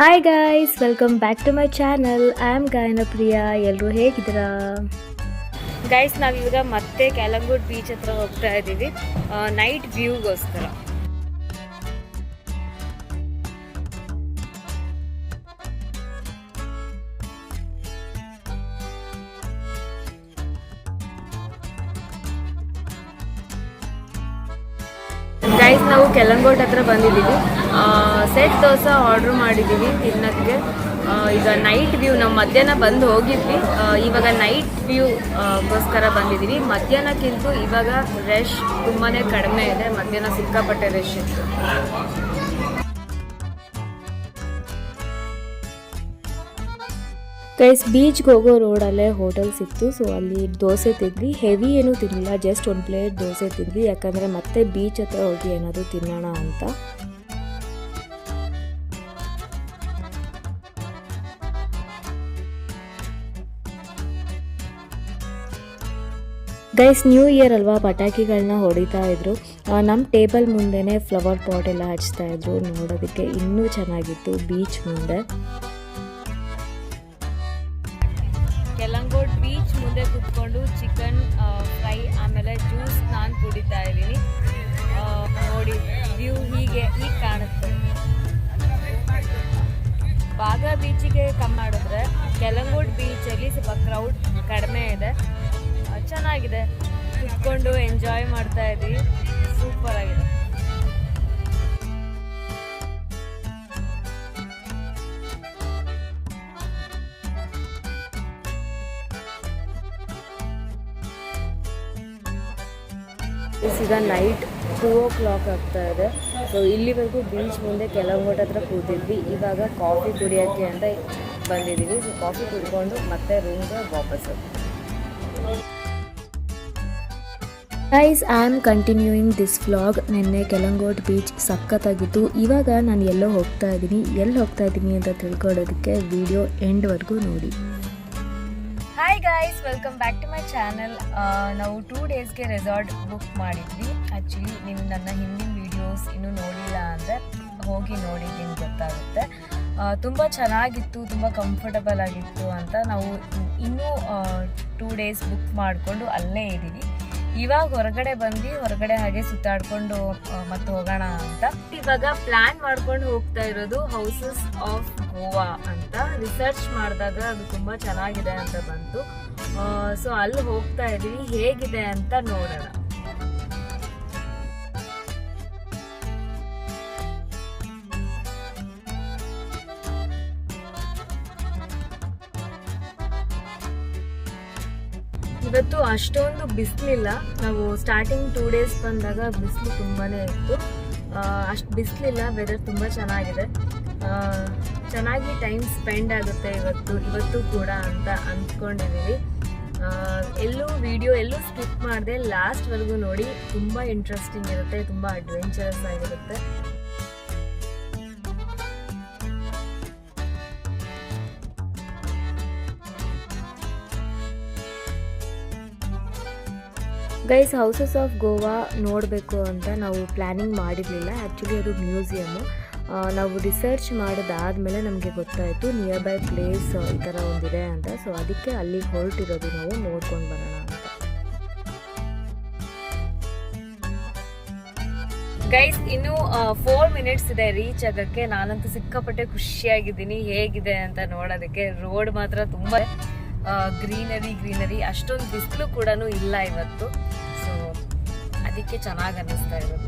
Hi guys, welcome back to my channel. I am Gayana Priya. ಎಲ್ಲರೂ ಹೇಗಿದ್ದೀರಾ guys? ನಾವಿವಾಗ ಮತ್ತೆ ಕ್ಯಾಲಂಗೂಡ್ ಬೀಚ್ ಹತ್ರ ಹೋಗ್ತಾ ಇದ್ದೀವಿ ನೈಟ್ ವ್ಯೂಗೋಸ್ಕರ. ಗೈಸ್, ನಾವು ಕೆಲಂಗೋಟ್ ಹತ್ರ ಬಂದಿದ್ದೀವಿ. ಸೆಟ್ ದೋಸೆ ಆರ್ಡ್ರ್ ಮಾಡಿದ್ದೀವಿ ತಿನ್ನೋಕ್ಕೆ. ಈಗ ನೈಟ್ ವ್ಯೂ, ನಾವು ಮಧ್ಯಾಹ್ನ ಬಂದು ಹೋಗಿದ್ವಿ, ಇವಾಗ ನೈಟ್ ವ್ಯೂಗೋಸ್ಕರ ಬಂದಿದ್ದೀವಿ. ಮಧ್ಯಾಹ್ನಕ್ಕಿಂತ ಇವಾಗ ರಶ್ ತುಂಬಾ ಕಡಿಮೆ ಇದೆ. ಮಧ್ಯಾಹ್ನ ಸಿಕ್ಕಾಪಟ್ಟೆ ರಶ್ ಇತ್ತು. ಗೈಸ್, ಬೀಚ್ಗೆ ಹೋಗೋ ರೋಡಲ್ಲೇ ಹೋಟೆಲ್ ಸಿಕ್ತು. ಸೊ ಅಲ್ಲಿ ದೋಸೆ ತಿಂದ್ವಿ. ಹೆವಿ ಏನೂ ತಿನ್ನಲಿಲ್ಲ, ಜಸ್ಟ್ ಒಂದು ಪ್ಲೇಟ್ ದೋಸೆ ತಿಂದ್ವಿ. ಯಾಕಂದರೆ ಮತ್ತೆ ಬೀಚ್ ಹತ್ರ ಹೋಗಿ ಏನಾದರೂ ತಿನ್ನೋಣ ಅಂತ. ಗೈಸ್, ನ್ಯೂ ಇಯರ್ ಅಲ್ವಾ, ಪಟಾಕಿಗಳನ್ನ ಹೊಡಿತಾ ಇದ್ರು. ನಮ್ಮ ಟೇಬಲ್ ಮುಂದೆನೇ ಫ್ಲವರ್ ಪಾಟ್ ಎಲ್ಲ ಹಚ್ತಾ ಇದ್ರು. ನೋಡೋದಕ್ಕೆ ಇನ್ನೂ ಚೆನ್ನಾಗಿತ್ತು ಬೀಚ್ ಮುಂದೆ. ಕೆಲಂಗೋಟ್ ಬೀಚ್ ಮುಂದೆ ಕುತ್ಕೊಂಡು ಚಿಕನ್ ಫ್ರೈ ಆಮೇಲೆ ಜ್ಯೂಸ್ ನಾನು ಕುಡಿತಾ ಇದ್ದೀನಿ. ನೋಡಿ, ವ್ಯೂ ಹೀಗೆ ಕಾಣುತ್ತೆ. ಬಾಗ ಬೀಚಿಗೆ ಕಮ್ಮಿ ಮಾಡಿದ್ರೆ ಕೆಲಂಗೋಟ್ ಬೀಚಲ್ಲಿ ಸ್ವಲ್ಪ ಕ್ರೌಡ್ ಕಡಿಮೆ ಇದೆ. ಚೆನ್ನಾಗಿದೆ, ಕುತ್ಕೊಂಡು ಎಂಜಾಯ್ ಮಾಡ್ತಾ ಇದ್ದೀವಿ. ಸೂಪರ್ ಆಗಿದೆ. ಈಗ ನೈಟ್ 2 o'clock ಆಗ್ತಾ ಇದೆ. ಸೊ ಇಲ್ಲಿವರೆಗೂ ಬೀಚ್ ಮುಂದೆ ಕೆಲಂಗೋಟ್ ಹತ್ರ ಕೂತಿದ್ವಿ. ಇವಾಗ ಕಾಫಿ ಕುಡಿಯೋಕ್ಕೆ ಅಂತ ಬಂದಿದ್ದೀವಿ. ಸೊ ಕಾಫಿ ಕುಡ್ಕೊಂಡು ಮತ್ತೆ ರೂಮ್ಗೆ ವಾಪಸ್ಸು. Guys, I am continuing this vlog. ನಿನ್ನೆ ಕೆಲಂಗೋಟ್ ಬೀಚ್ ಸಖತ್ತಾಗಿತ್ತು. ಇವಾಗ ನಾನು ಎಲ್ಲೋ ಹೋಗ್ತಾ ಇದ್ದೀನಿ. ಎಲ್ಲಿ ಹೋಗ್ತಾ ಇದ್ದೀನಿ ಅಂತ ತಿಳ್ಕೊಳ್ಳೋದಕ್ಕೆ ವಿಡಿಯೋ ಎಂಡ್ವರೆಗೂ ನೋಡಿ. Hi guys, welcome back to my channel. ನಾವು 2 ಡೇಸ್ಗೆ ರೆಸಾರ್ಟ್ ಬುಕ್ ಮಾಡಿದ್ವಿ. ಆ್ಯಕ್ಚುಲಿ ನೀವು ನನ್ನ ಹಿಂದಿನ ವೀಡಿಯೋಸ್ ಇನ್ನೂ ನೋಡಿಲ್ಲ ಅಂದರೆ ಹೋಗಿ ನೋಡಿದ್ದೀನಿ, ಗೊತ್ತಾಗುತ್ತೆ. ತುಂಬ ಚೆನ್ನಾಗಿತ್ತು, ತುಂಬ ಕಂಫರ್ಟಬಲ್ ಆಗಿತ್ತು ಅಂತ ನಾವು ಇನ್ನೂ 2 ಡೇಸ್ ಬುಕ್ ಮಾಡಿಕೊಂಡು ಅಲ್ಲೇ ಇದ್ದೀವಿ. ಇವಾಗ ಹೊರಗಡೆ ಹಾಗೆ ಸುತ್ತಾಡ್ಕೊಂಡು ಮತ್ತೆ ಹೋಗೋಣ ಅಂತ ಇವಾಗ ಪ್ಲಾನ್ ಮಾಡ್ಕೊಂಡು ಹೋಗ್ತಾ ಇರೋದು ಹೌಸಸ್ ಆಫ್ ಗೋವಾ ಅಂತ. ರಿಸರ್ಚ್ ಮಾಡಿದಾಗ ಅದು ತುಂಬ ಚೆನ್ನಾಗಿದೆ ಅಂತ ಬಂತು. ಸೊ ಅಲ್ಲಿ ಹೋಗ್ತಾ ಇದೀವಿ, ಹೇಗಿದೆ ಅಂತ ನೋಡೋಣ. ಇವತ್ತು ಅಷ್ಟೊಂದು ಬಿಸಿಲಿಲ್ಲ. ನಾವು ಸ್ಟಾರ್ಟಿಂಗ್ 2 ಡೇಸ್ ಬಂದಾಗ ಬಿಸಿಲು ತುಂಬಾ ಇತ್ತು. ಅಷ್ಟು ಬಿಸಿಲಿಲ್ಲ, ವೆದರ್ ತುಂಬ ಚೆನ್ನಾಗಿದೆ. ಚೆನ್ನಾಗಿ ಟೈಮ್ ಸ್ಪೆಂಡ್ ಆಗುತ್ತೆ ಇವತ್ತು ಕೂಡ ಅಂತ ಅಂದ್ಕೊಂಡಿದ್ದೀವಿ. ಎಲ್ಲೂ ಸ್ಕಿಪ್ ಮಾಡಿದೆ, ಲಾಸ್ಟ್ವರೆಗೂ ನೋಡಿ. ತುಂಬ ಇಂಟ್ರೆಸ್ಟಿಂಗ್ ಇರುತ್ತೆ, ತುಂಬ ಅಡ್ವೆಂಚರಸ್ ಆಗಿರುತ್ತೆ. ಗೈಸ್, ಹೌಸಸ್ ಆಫ್ ಗೋವಾ ನೋಡಬೇಕು ಅಂತ ನಾವು ಪ್ಲ್ಯಾನಿಂಗ್ ಮಾಡಿರಲಿಲ್ಲ. ಆ್ಯಕ್ಚುಲಿ ಅದು ಮ್ಯೂಸಿಯಮ್ಮು. ನಾವು ರಿಸರ್ಚ್ ಮಾಡಿದಾದಮೇಲೆ ನಮಗೆ ಗೊತ್ತಾಯಿತು ನಿಯರ್ ಬೈ ಪ್ಲೇಸ್ ಈ ಥರ ಒಂದಿದೆ ಅಂತ. ಸೊ ಅದಕ್ಕೆ ಅಲ್ಲಿಗೆ ಹೊರಟಿರೋದು, ನಾವು ನೋಡ್ಕೊಂಡು ಬರೋಣ ಅಂತ. ಗೈಸ್, ಇನ್ನೂ 4 ಮಿನಿಟ್ಸ್ ಇದೆ ರೀಚ್ ಆಗೋಕ್ಕೆ. ನಾನಂತೂ ಸಿಕ್ಕಾಪಟ್ಟೆ ಖುಷಿಯಾಗಿದ್ದೀನಿ ಹೇಗಿದೆ ಅಂತ ನೋಡೋದಕ್ಕೆ. ರೋಡ್ ಮಾತ್ರ ತುಂಬ ಗ್ರೀನರಿ, ಅಷ್ಟೊಂದು ಬಿಸಿಲು ಕೂಡ ಇಲ್ಲ ಇವತ್ತು. ಸೊ ಅದಕ್ಕೆ ಚೆನ್ನಾಗಿ ಅನ್ನಿಸ್ತಾ ಇರೋದು.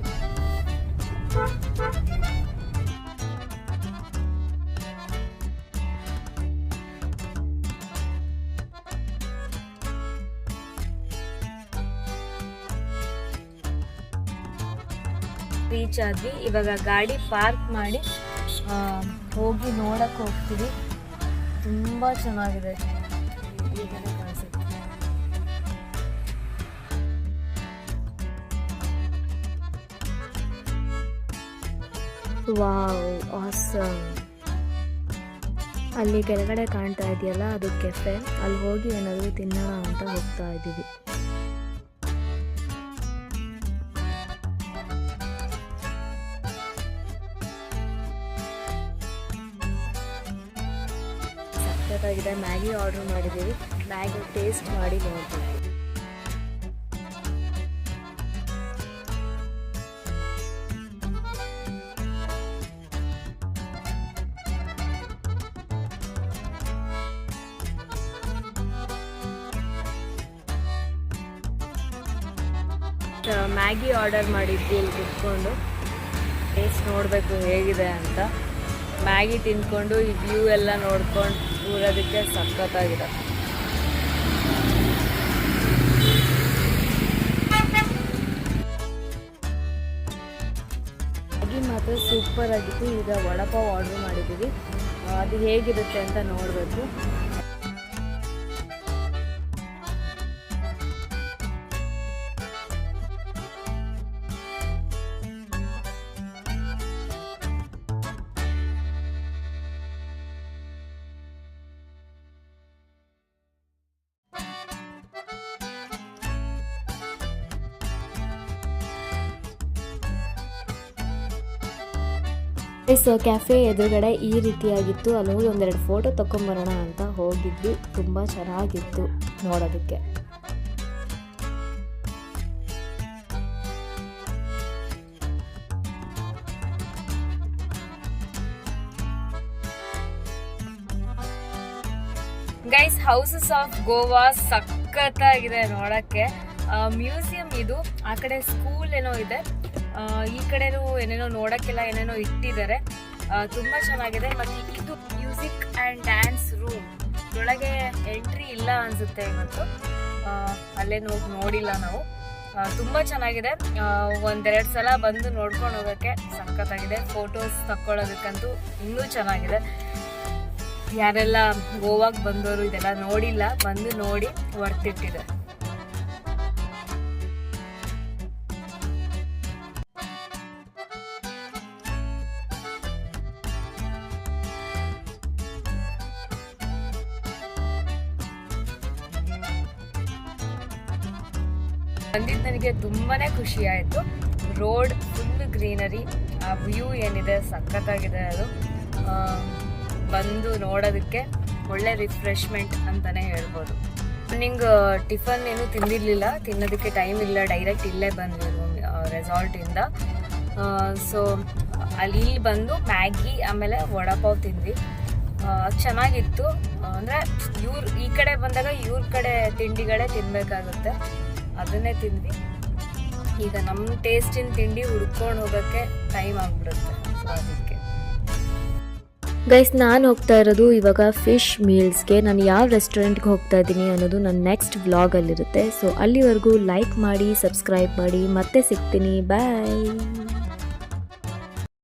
ರೀಚ್ ಆದ್ವಿ. ಇವಾಗ ಗಾಡಿ ಪಾರ್ಕ್ ಮಾಡಿ ಹೋಗಿ ನೋಡಕ್ಕೆ ಹೋಗ್ತೀವಿ. ತುಂಬ ಚೆನ್ನಾಗಿದೆ. Wow, awesome. ಅಲ್ಲಿ ಕೆಳಗಡೆ ಕಾಣ್ತಾ ಇದೆಯಲ್ಲ, ಅದು ಕೆಫೆ. ಅಲ್ಲಿ ಹೋಗಿ ಏನಾದರೂ ತಿನ್ನೋಣ ಅಂತ ಹೋಗ್ತಾ ಇದ್ದೀವಿ. ಸಖತ್ತಾಗಿದೆ. ಮ್ಯಾಗಿ ಆರ್ಡ್ರ್ ಮಾಡಿದ್ದೀವಿ, ಮ್ಯಾಗಿ ಟೇಸ್ಟ್ ಮಾಡಿ ನೋಡ್ತೀವಿ. ಮ್ಯಾಗಿ ಆರ್ಡರ್ ಮಾಡಿದ್ವಿ, ಇಲ್ಲಿ ಕುತ್ಕೊಂಡು ಟೇಸ್ಟ್ ನೋಡಬೇಕು ಹೇಗಿದೆ ಅಂತ. ಮ್ಯಾಗಿ ತಿಂದ್ಕೊಂಡು ಈ ವ್ಯೂ ಎಲ್ಲ ನೋಡ್ಕೊಂಡು ಕೂರೋದಕ್ಕೆ ಸಖತ್ತಾಗಿದೆ. ಮ್ಯಾಗಿ ಮಾತ್ರ ಸೂಪರ್ ಆಗಿತ್ತು. ಈಗ ವಡಪಾವ್ ಆರ್ಡ್ರ್ ಮಾಡಿದ್ದೀವಿ, ಅದು ಹೇಗಿರುತ್ತೆ ಅಂತ ನೋಡಬೇಕು. ಕ್ಯಾಫೆ ಎದುರುಗಡೆ ಈ ರೀತಿಯಾಗಿತ್ತು. ಅಲ್ಲಿ ಹೋಗಿ ಒಂದೆರಡು ಫೋಟೋ ತಗೊಂಬರೋಣ ಅಂತ ಹೋಗಿದ್ವಿ. ತುಂಬ ಚೆನ್ನಾಗಿತ್ತು ನೋಡೋದಕ್ಕೆ. ಗೈಸ್, ಹೌಸಸ್ ಆಫ್ ಗೋವಾ ಸಖತ್ತಾಗಿದೆ ನೋಡಕ್ಕೆ. ಮ್ಯೂಸಿಯಂ ಇದು. ಆ ಕಡೆ ಸ್ಕೂಲ್ ಏನೋ ಇದೆ, ಈ ಕಡೆನೂ ಏನೇನೋ ನೋಡಕ್ಕೆಲ್ಲ ಏನೇನೋ ಇಟ್ಟಿದ್ದಾರೆ. ತುಂಬಾ ಚೆನ್ನಾಗಿದೆ. ಮತ್ತೆ ಇದು ಮ್ಯೂಸಿಕ್ ಆ್ಯಂಡ್ ಡ್ಯಾನ್ಸ್ ರೂಮ್. ಒಳಗೆ ಎಂಟ್ರಿ ಇಲ್ಲ ಅನ್ಸುತ್ತೆ ಇವತ್ತು, ಅಲ್ಲೇನು ಹೋಗಿ ನೋಡಿಲ್ಲ ನಾವು. ತುಂಬ ಚೆನ್ನಾಗಿದೆ. ಒಂದೆರಡು ಸಲ ಬಂದು ನೋಡ್ಕೊಂಡು ಹೋಗೋಕ್ಕೆ ಸಖತ್ತಾಗಿದೆ. ಫೋಟೋಸ್ ತಕ್ಕೊಳ್ಳೋದಕ್ಕಂತೂ ಇನ್ನೂ ಚೆನ್ನಾಗಿದೆ. ಯಾರೆಲ್ಲ ಗೋವಾಗೆ ಬಂದವರು ಇದೆಲ್ಲ ನೋಡಿಲ್ಲ, ಬಂದು ನೋಡಿ ಹೊರ್ತಿಟ್ಟಿದೆ. ಬಂದಿದ್ದು ನನಗೆ ತುಂಬಾನೇ ಖುಷಿ ಆಯಿತು. ರೋಡ್ ಫುಲ್ ಗ್ರೀನರಿ, ಆ ವ್ಯೂ ಏನಿದೆ ಸಖತ್ತಾಗಿದೆ. ಅದು ಬಂದು ನೋಡೋದಕ್ಕೆ ಒಳ್ಳೆ ರಿಫ್ರೆಶ್ಮೆಂಟ್ ಅಂತಲೇ ಹೇಳ್ಬೋದು. ಮಾರ್ನಿಂಗ್ ಟಿಫನ್ ಏನು ತಿಂದಿರಲಿಲ್ಲ, ತಿನ್ನೋದಕ್ಕೆ ಟೈಮ್ ಇಲ್ಲ, ಡೈರೆಕ್ಟ್ ಇಲ್ಲೇ ಬಂದ್ವಿ ರೆಸಾರ್ಟಿಂದ. ಸೊ ಅಲ್ಲಿ ಬಂದು ಮ್ಯಾಗಿ ಆಮೇಲೆ ವಡಪಾವ್ ತಿಂದ್ವಿ. ಚೆನ್ನಾಗಿತ್ತು. ಅಂದರೆ ಈ ಕಡೆ ಬಂದಾಗ ಇವ್ರ ಕಡೆ ತಿಂಡಿಗಳೇ ತಿನ್ನಬೇಕಾಗುತ್ತೆ, ಅದನ್ನೇ ತಿಂದ್ವಿ. ಈಗ ನಮ್ಮ ಟೇಸ್ಟಿನ ತಿಂಡಿ ಹುಡ್ಕೊಂಡು ಹೋಗೋಕ್ಕೆ ಟೈಮ್ ಆಗಿಬಿಡುತ್ತೆ. ಸೊ ಅದಕ್ಕೆ ಗೈಸ್, ನಾನು ಹೋಗ್ತಾ ಇರೋದು ಇವಾಗ ಫಿಶ್ ಮೀಲ್ಸ್ಗೆ. ನಾನು ಯಾವ ರೆಸ್ಟೋರೆಂಟ್ಗೆ ಹೋಗ್ತಾ ಇದ್ದೀನಿ ಅನ್ನೋದು ನನ್ನ ನೆಕ್ಸ್ಟ್ ವ್ಲಾಗಲ್ಲಿರುತ್ತೆ. ಸೊ ಅಲ್ಲಿವರೆಗೂ ಲೈಕ್ ಮಾಡಿ, ಸಬ್ಸ್ಕ್ರೈಬ್ ಮಾಡಿ. ಮತ್ತೆ ಸಿಗ್ತೀನಿ. ಬಾಯ್.